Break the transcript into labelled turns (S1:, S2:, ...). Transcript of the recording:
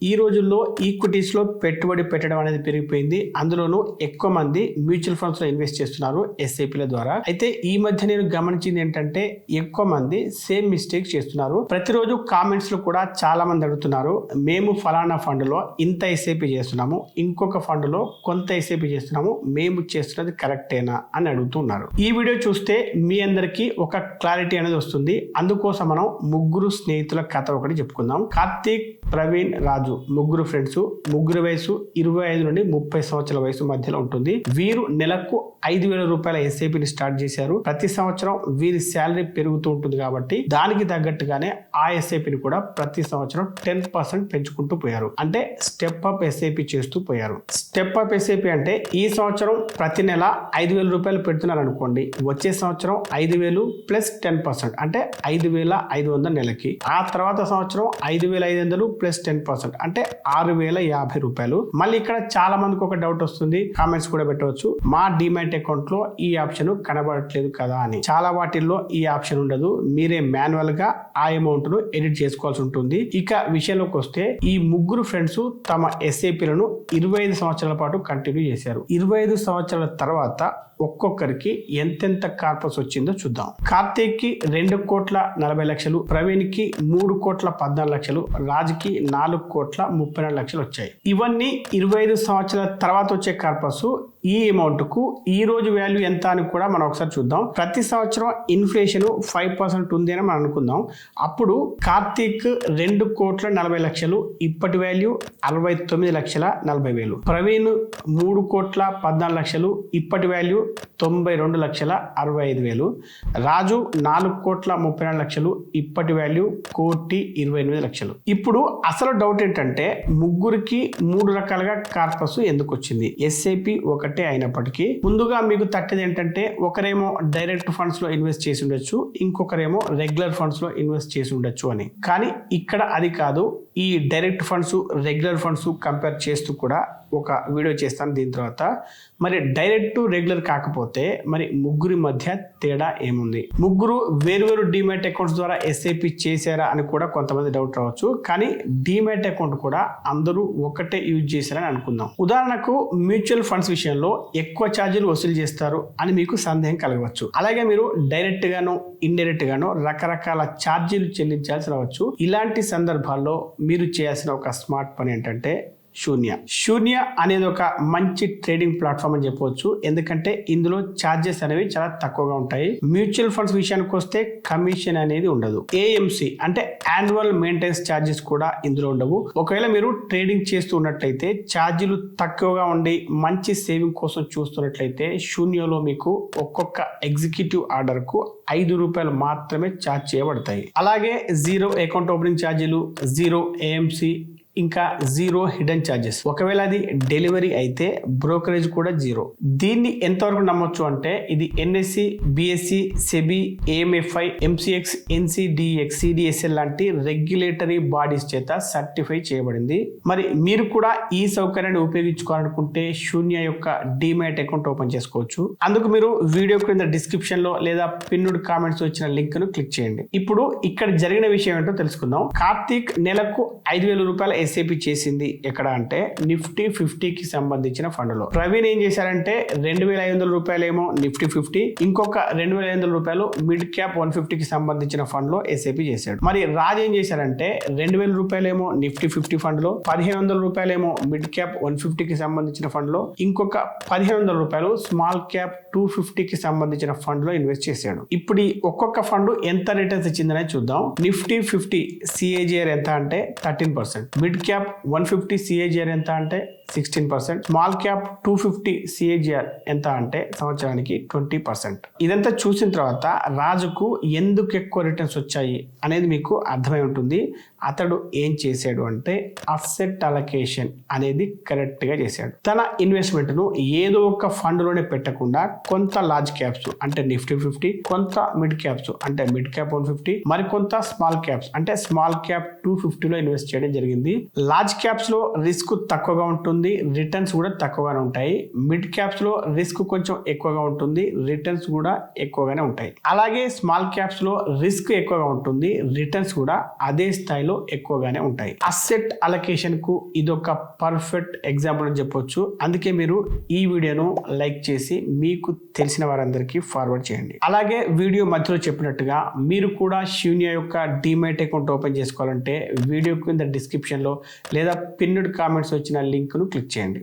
S1: ఈ రోజుల్లో ఈక్విటీస్ లో పెట్టుబడి పెట్టడం అనేది పెరిగిపోయింది. అందులోనూ ఎక్కువ మంది మ్యూచువల్ ఫండ్స్ లో ఇన్వెస్ట్ చేస్తున్నారు ఎస్ఐపిల ద్వారా. అయితే ఈ మధ్య నేను గమనించింది ఏంటంటే ఎక్కువ మంది సేమ్ మిస్టేక్ చేస్తున్నారు. ప్రతిరోజు కామెంట్స్ లో కూడా చాలా మంది అడుగుతున్నారు, మేము ఫలానా ఫండ్ లో ఇంత ఎస్ఐపి చేస్తున్నాము, ఇంకొక ఫండ్ లో కొంత ఎస్ఐపి చేస్తున్నాము, మేము చేస్తున్నది కరెక్టేనా అని అడుగుతున్నారు. ఈ వీడియో చూస్తే మీ అందరికీ ఒక క్లారిటీ అనేది వస్తుంది. అందుకోసం మనం ముగ్గురు స్నేహితుల కథ ఒకటి చెప్పుకుందాం. కార్తీక్, ప్రవీణ్, రాజు ముగ్గురు ఫ్రెండ్స్. ముగ్గురు వయసు 25 నుండి 30 సంవత్సరాల వయసు మధ్యలో ఉంటుంది. వీరు నెలకు 5,000 రూపాయల ఎస్ఐపిని స్టార్ట్ చేశారు. ప్రతి సంవత్సరం వీరి శాలరీ పెరుగుతూ ఉంటుంది కాబట్టి దానికి తగ్గట్టుగానే ఆ ఎస్ఐపిని కూడా ప్రతి సంవత్సరం 10% పెంచుకుంటూ పోయారు. అంటే స్టెప్ అప్ ఎస్ఐపి చేస్తూ పోయారు. స్టెప్ అప్ ఎస్ఐపి అంటే ఈ సంవత్సరం ప్రతి నెల 5,000 రూపాయలు పెడుతున్నారు అనుకోండి, వచ్చే సంవత్సరం 5,000 ప్లస్ 10% అంటే 5,500 నెలకి. ఆ తర్వాత సంవత్సరం 5,500 ప్లస్ 10% అంటే 6,050 రూపాయలు. మళ్ళీ ఇక్కడ చాలా మందికి ఒక డౌట్ వస్తుంది, కామెంట్స్ కూడా పెట్టవచ్చు, మా డిమాట్ అకౌంట్ లో ఈ ఆప్షన్ కనబడట్లేదు కదా అని. చాలా వాటిల్లో ఈ ఆప్షన్ ఉండదు. మీరే మాన్యువల్ గా ఆ అమౌంట్ ను ఎడిట్ చేసుకోవాల్సి ఉంటుంది. ఇక విషయంలోకి వస్తే ఈ ముగ్గురు ఫ్రెండ్స్ తమ ఎస్ఐపిలను 25 సంవత్సరాల పాటు కంటిన్యూ చేశారు. 25 సంవత్సరాల తర్వాత ఒక్కొక్కరికి ఎంతెంత కార్పస్ వచ్చిందో చూద్దాం. కార్తీక్ కి 2,40,00,000, ప్రవీణ్ కి 3,14,00,000, రాజుకి 4,34,00,000 వచ్చాయి. ఇవన్నీ 25 సంవత్సరాల తర్వాత వచ్చే కార్పస్. ఈ అమౌంట్ కు ఈ రోజు వాల్యూ ఎంత అని కూడా మనం ఒకసారి చూద్దాం. ప్రతి సంవత్సరం ఇన్ఫ్లేషన్ 5% ఉంది అని మనం అనుకుందాం. అప్పుడు కార్తీక్ 2,40,00,000, ఇప్పటి వాల్యూ 69,40,000. ప్రవీణ్ 3,14,00,000, ఇప్పటి వాల్యూ 92,65,000. రాజు 4,34,00,000, ఇప్పటి వాల్యూ 1,28,00,000. ఇప్పుడు అసలు డౌట్ ఏంటంటే ముగ్గురికి 3 రకాలుగా కార్పస్ ఎందుకు వచ్చింది? ఎస్ఐపి ఒకటే అయినప్పటికీ ముందుగా మీకు తట్టేది ఏంటంటే ఒకరేమో డైరెక్ట్ ఫండ్స్ లో ఇన్వెస్ట్ చేసి ఉండొచ్చు, ఇంకొకరేమో రెగ్యులర్ ఫండ్స్ లో ఇన్వెస్ట్ చేసి ఉండొచ్చు అని. కానీ ఇక్కడ అది కాదు. ఈ direct funds, regular funds compare చేస్తూ కూడా ఒక వీడియో చేస్తాను దీని తర్వాత. మరి డైరెక్ట్ రెగ్యులర్ కాకపోతే మరి ముగ్గురి మధ్య తేడా ఏముంది? ముగ్గురు వేరువేరు డిమాట్ అకౌంట్స్ ద్వారా ఎస్ఐపి చేశారా అని కూడా కొంతమంది డౌట్ రావచ్చు. కానీ డిమాట్ అకౌంట్ కూడా అందరూ ఒకటే యూజ్ చేశారని అనుకుందాం. ఉదాహరణకు మ్యూచువల్ ఫండ్స్ విషయంలో ఎక్కువ ఛార్జీలు వసూలు చేస్తారు అని మీకు సందేహం కలగవచ్చు. అలాగే మీరు డైరెక్ట్ గానో ఇండైరెక్ట్ గానో రకరకాల ఛార్జీలు చెల్లించాల్సి రావచ్చు. ఇలాంటి సందర్భాల్లో మీరు చేయాల్సిన ఒక స్మార్ట్ పని ఏంటంటే శూన్య అనేది ఒక మంచి ట్రేడింగ్ ప్లాట్ఫామ్ అని చెప్పవచ్చు. ఎందుకంటే ఇందులో ఛార్జెస్ అనేవి చాలా తక్కువగా ఉంటాయి. మ్యూచువల్ ఫండ్స్ విషయానికి వస్తే కమిషన్ అనేది ఉండదు. ఏఎంసి అంటే యాన్యువల్ మెయింటెనెన్స్ ఛార్జెస్ కూడా ఇందులో ఉండవు. ఒకవేళ మీరు ట్రేడింగ్ చేస్తూ ఉన్నట్లయితే ఛార్జీలు తక్కువగా ఉండి మంచి సేవింగ్ కోసం చూస్తున్నట్లయితే శూన్యలో మీకు ఒక్కొక్క ఎగ్జిక్యూటివ్ ఆర్డర్ కు 5 రూపాయలు మాత్రమే ఛార్జ్ చేయబడతాయి. అలాగే 0 అకౌంట్ ఓపెనింగ్ ఛార్జీలు, 0 ఏఎంసి, ఇంకా 0 హిడెన్ ఛార్జెస్. ఒకవేళ అది డెలివరీ అయితే బ్రోకరేజ్ కూడా 0. దీన్ని ఎంతవరకు నమ్మొచ్చు అంటే ఇది NSE, BSE, SEBI, AMFI, MCX, NCDEX, CDSL లాంటి రెగ్యులేటరీ బాడీస్ చేత సర్టిఫై చేయబడింది. మరి మీరు కూడా ఈ సౌకర్యాన్ని ఉపయోగించుకోవాలనుకుంటే శూన్య యొక్క డిమాట్ అకౌంట్ ఓపెన్ చేసుకోవచ్చు. అందుకు మీరు వీడియో క్రింద డిస్క్రిప్షన్ లో లేదా పిన్నుడ్ కామెంట్స్ వచ్చిన లింక్ ను క్లిక్ చేయండి. ఇప్పుడు ఇక్కడ జరిగిన విషయం ఏంటో తెలుసుకుందాం. కార్తీక్ నెలకు 5,000 రూపాయల ఎస్ఐపి చేసింది ఎక్కడ అంటే నిఫ్టీ 50కి సంబంధించిన ఫండ్ లో. ప్రవీణ్ ఏం చేశారంటే 2,500 రూపాయలేమో నిఫ్టీ 50, ఇంకొక 2,500 రూపాయలు మిడ్ క్యాప్ 150కి సంబంధించిన ఫండ్ లో ఎస్ఐపి చేశాడు. మరి రాజ్ ఏం చేశారంటే 2,000 రూపాయలేమో నిఫ్టీ 50 ఫండ్ లో, 1,500 రూపాయలేమో మిడ్ క్యాప్ 150కి సంబంధించిన ఫండ్ లో, ఇంకొక 1,500 రూపాయలు స్మాల్ క్యాప్ 250కి సంబంధించిన ఫండ్ లో ఇన్వెస్ట్ చేశాడు. ఇప్పుడు ఒక్కొక్క ఫండ్ ఎంత రిటర్న్స్ ఇచ్చిందనే చూద్దాం. నిఫ్టీ 50 సిఏజిఆర్ ఎంత అంటే 13%, మిడ్ క్యాప్ 150 సిఏజిఆర్ ఎంత అంటే 16%, స్మాల్ క్యాప్ 250 సిఏజిఆర్ ఎంత అంటే సంవత్సరానికి 20%. ఇదంతా చూసిన తర్వాత రాజుకు ఎందుకు ఎక్కువ రిటర్న్స్ వచ్చాయి అనేది మీకు అర్థమై ఉంటుంది. అతడు ఏం చేశాడు అంటే అసెట్ అలొకేషన్ అనేది కరెక్ట్ గా చేశాడు. తన ఇన్వెస్ట్మెంట్ ను ఏదో ఒక ఫండ్ లోనే పెట్టకుండా కొంత లార్జ్ క్యాప్స్ అంటే నిఫ్టీ 50, కొంత మిడ్ క్యాప్స్ అంటే మిడ్ క్యాప్ 150, మరికొంత స్మాల్ క్యాప్స్ అంటే స్మాల్ క్యాప్ 250 లో ఇన్వెస్ట్ చేయడం జరిగింది. లార్జ్ క్యాప్స్ లో రిస్క్ తక్కువగా ఉంటుంది, రిటర్న్స్ కూడా తక్కువగానే ఉంటాయి. మిడ్ క్యాప్స్ లో రిస్క్ కొంచెం ఎక్కువగా ఉంటుంది, రిటర్న్స్ కూడా ఎక్కువగానే ఉంటాయి. అలాగే స్మాల్ క్యాప్స్ లో రిస్క్ ఎక్కువగా ఉంటుంది, రిటర్న్స్ కూడా అదే స్థాయిలో వీటిల్లో ఎక్కువగానే ఉంటాయి. అసెట్ అలొకేషన్ కు ఇదొక పర్ఫెక్ట్ ఎగ్జాంపుల్ అని చెప్పొచ్చు. అందుకే మీరు ఈ వీడియోను లైక్ చేసి మీకు తెలిసిన వారందరికీ ఫార్వర్డ్ చేయండి. అలాగే వీడియో మధ్యలో చెప్పినట్టుగా మీరు కూడా శూన్య యొక్క డీమ్యాట్ అకౌంట్ ఓపెన్ చేసుకోవాలంటే వీడియో కింద డిస్క్రిప్షన్ లో లేదా పిన్నుడ్ కామెంట్స్ వచ్చిన లింక్ ను క్లిక్ చేయండి.